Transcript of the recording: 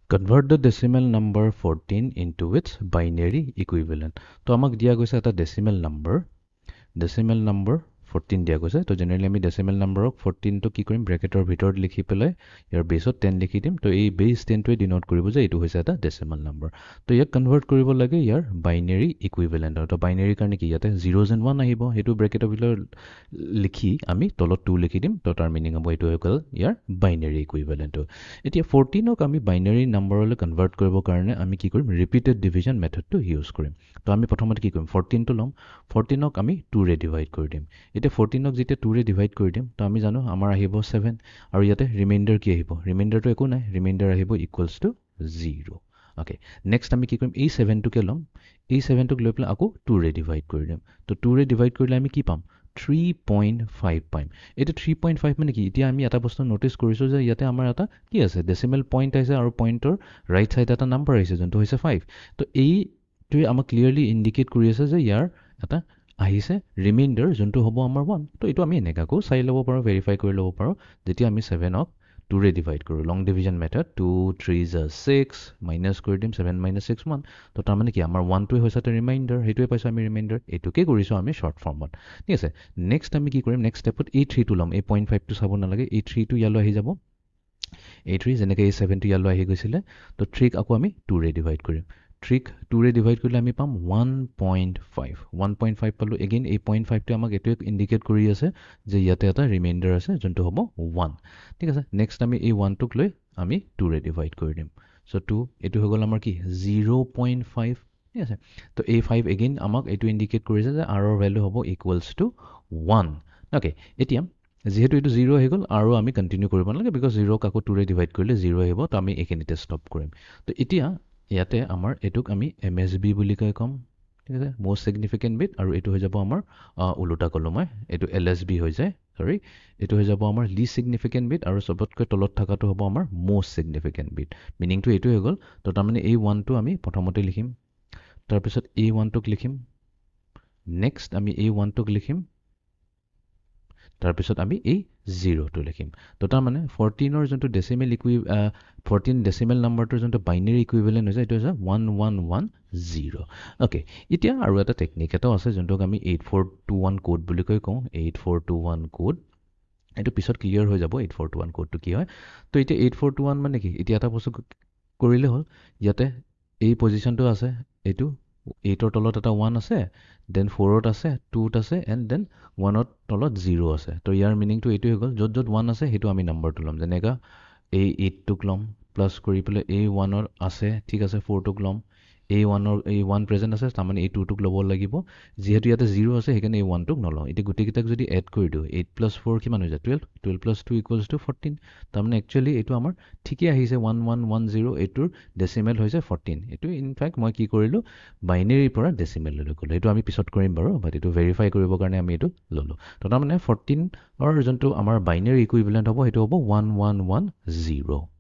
Convert the decimal number 14 into its binary equivalent. So, amak diya goise eta decimal number 14 দিয়া গৈছে তো generally আমি decimal নাম্বাৰক 14 টো কি কৰিম ব্ৰেকেটৰ ভিতৰত লিখি পেলাই ইয়াৰ বেছত 10 লিখি দিম তো এই বেস 10 টোৱে ডিনোট কৰিব যে এটো হৈছে এটা ডেসিমেল নাম্বাৰ তো ইয়াক কনভাৰ্ট কৰিব লাগে ইয়াৰ বাইনাৰী ইকুইভেলেন্ট তো বাইনাৰী কাৰণে কি ইয়াতে 0s and 1 আহিব হেতু ব্ৰেকেটৰ ভিতৰত লিখি আমি তলত 2 লিখি দিম তো তাৰ মিনিং হ'ব এটো হৈ গ'ল ইয়াৰ বাইনাৰী ইকুইভেলেন্ট এতিয়া 14 ক আমি বাইনাৰী নাম্বাৰলৈ কনভাৰ্ট কৰিব কাৰণে আমি কি কৰিম ৰিপিটেড ডিভিজন মেথডটো ইউজ কৰিম তো আমি প্ৰথমতে কি কৰিম 14 টো লম 14 ক আমি 2 ৰে ডিভাইড কৰি দিম এতিয়া 14 ক যেতিয়া 2 ৰে ডিভাইড কৰি দিম তো আমি জানো আমাৰ আহিব 7 আৰু ইয়াতে ৰিমাইন্ডাৰ কি আহিব ৰিমাইন্ডাৰটো একো নাই ৰিমাইন্ডাৰ আহিব ইকুৱেলছ টু 0 ওকে নেক্সট আমি কি কৰিম এই 7 টোকে লম এই 7 টোক লৈ পেলাই আকৌ 2 ৰে ডিভাইড কৰি দিম তো 2 ৰে ডিভাইড কৰিলে আমি কি পাম 3.5 পাম এটা 3.5 মানে কি এতিয়া আমি এটা বস্তু নোটিস কৰিছো যে ইয়াতে আমাৰ এটা কি আছে ডেসিমেল পইণ্ট আছে আৰু পইণ্টৰ ৰাইট সাইড এটা নাম্বাৰ আছে যোনটো হৈছে 5 তো এই টোই আমাক ক্লিয়াৰলি ইন্ডিকেট কৰি আছে যে ইয়াৰ এটা আহিছে ৰিমাইন্ডাৰ যোনটো হ'ব আমাৰ 1 তো এটো আমি এনেকাকো চাই ল'ব পাৰো ভেৰিফাই কৰি ল'ব পাৰো যেতিয়া আমি 7 ক 2 ৰে ডিভাইড কৰো লং ডিভিজন মেথড 2 3 6 মাইনাস কৰি দিম 7 - 6 1 তো তাৰ মানে কি আমাৰ 1 টোই হৈছে এটা ৰিমাইন্ডাৰ হেতুৱে পাইছো আমি ৰিমাইন্ডাৰ এটোকে কৰিছো আমি শৰ্ট ফৰ্মত ঠিক আছে নেক্সট আমি কি কৰিম নেক্সট স্টেপত এই 3 টো লম এই 0.5 টো চাব নালাগে এই 3 টো ইয়ালৈ আহি যাব এই 3 যেনেকৈ এই 7 টো ইয়ালৈ আহি গৈছিলে তো 3 ক আকৌ আমি 2 ৰে ডিভাইড কৰিম 3 ক 2 ৰে ডিভাইড কৰিলে আমি পাম 1.5 পালো এগেইন এই 0.5 টো আমাক এটো ইন্ডিকেট কৰি আছে যে ইয়াতে এটা ৰিমাইন্ডাৰ আছে যোনটো হ'ব 1 ঠিক আছে নেক্সট আমি এই 1 টোক লৈ আমি 2 ৰে ডিভাইড কৰি দিম সো 2 এটো হৈ গ'ল আমাৰ কি 0.5 ঠিক আছে তো এই 5 এগেইন আমাক এটো ইন্ডিকেট কৰিছে যে r ৰ ভ্যালু হ'ব ইকুৱেলছ টু 1 ওকে এতিয়া যেহেতু এটো 0 হৈ গ'ল আৰু আমি কন্টিনিউ কৰিব নালাগে বিকজ 0 ক আকৌ 2 ৰে ডিভাইড কৰিলে 0 আহিব তো আমি এখিনিতে ষ্টপ কৰিম তো এতিয়া ইয়াতে আমাৰ এটোক আমি এমএসবি বুলি কম ঠিক আছে মোস্ট সিগনিফিকেন্ট বিট আৰু এটো হৈ যাব আমাৰ উলুটা কলমে এটো এলএসবি হৈ যায় সৰি এটো হৈ যাব আমাৰ লিষ্ট সিগনিফিকেন্ট বিট আৰু সবতকৈ তলত থাকাটো হ'ব আমাৰ মোস্ট সিগনিফিকেন্ট বিট মিনিং টো এটো হৈ গ'ল তো তাৰ মানে এই 1 টো আমি প্ৰথমতে লিখিম তাৰ পিছত এই 1 টোক লিখিম নেক্সট আমি এই 1 টোক লিখিম তাৰ পিছত আমি এই 0 টো লিখিম তো তাৰ মানে 14 ৰ যোনটো ডেসিমেল 14 ডেসিমেল নাম্বাৰটোৰ যোনটো বাইনাৰী ইকুইভেলেন্ট হৈছে এটো হৈছে 1110 ওকে এতিয়া আৰু এটা টেকনিক এটা আছে যোনটোক আমি 8421 কোড বুলি কওঁ 8421 কোড এটো পিছত ক্লিয়াৰ হৈ যাব 8421 কোডটো কি হয় তো এতিয়া 8421 মানে কি এতিয়া এটা বস্তু কৰিলে হ'ল ইয়াতে এই পজিশনটো আছে এটো 8 ৰ তলত এটা 1 আছে দেন 4 ত আছে 2 ত আছে এন্ড দেন 1 ৰ তলত 0 আছে তো ইয়াৰ মিনিং টো এটো হৈ গ'ল যত যত 1 আছে হেতু আমি নাম্বাৰটো লম যেনেকা এই 8 টোক লম প্লাস কৰি পেলে এই 1 ৰ আছে ঠিক আছে 4 টোক লম এই 1 ৰ এই 1 প্ৰেজেন্ট আছে তাৰ মানে এই 2 টোক ল'ব লাগিব যেহেতু ইয়াতে 0 আছে হেকাৰণে এই 1 টোক নলও এটি গুটি কিটাক যদি এড কৰি দিও 8 + 4 কিমান হৈ যায় 12 12 + 2 = 14 তাৰ মানে একচুয়ালি এটো আমাৰ ঠিকই আহিছে 1110 এটোৰ ডেসিমেল হৈছে 14 এটো ইনফ্যাক্ট মই কি কৰিলো বাইনাৰীৰ পৰা ডেসিমেল লৈ গলো এটো আমি পিছত কৰিম বাৰু বাট এটো ভেৰিফাই কৰিব কাৰণে আমি এটো ললো তো তাৰ মানে 14 ৰ যোনটো আমাৰ বাইনাৰী ইকুইভেলেন্ট হ'ব এটো হ'ব 1110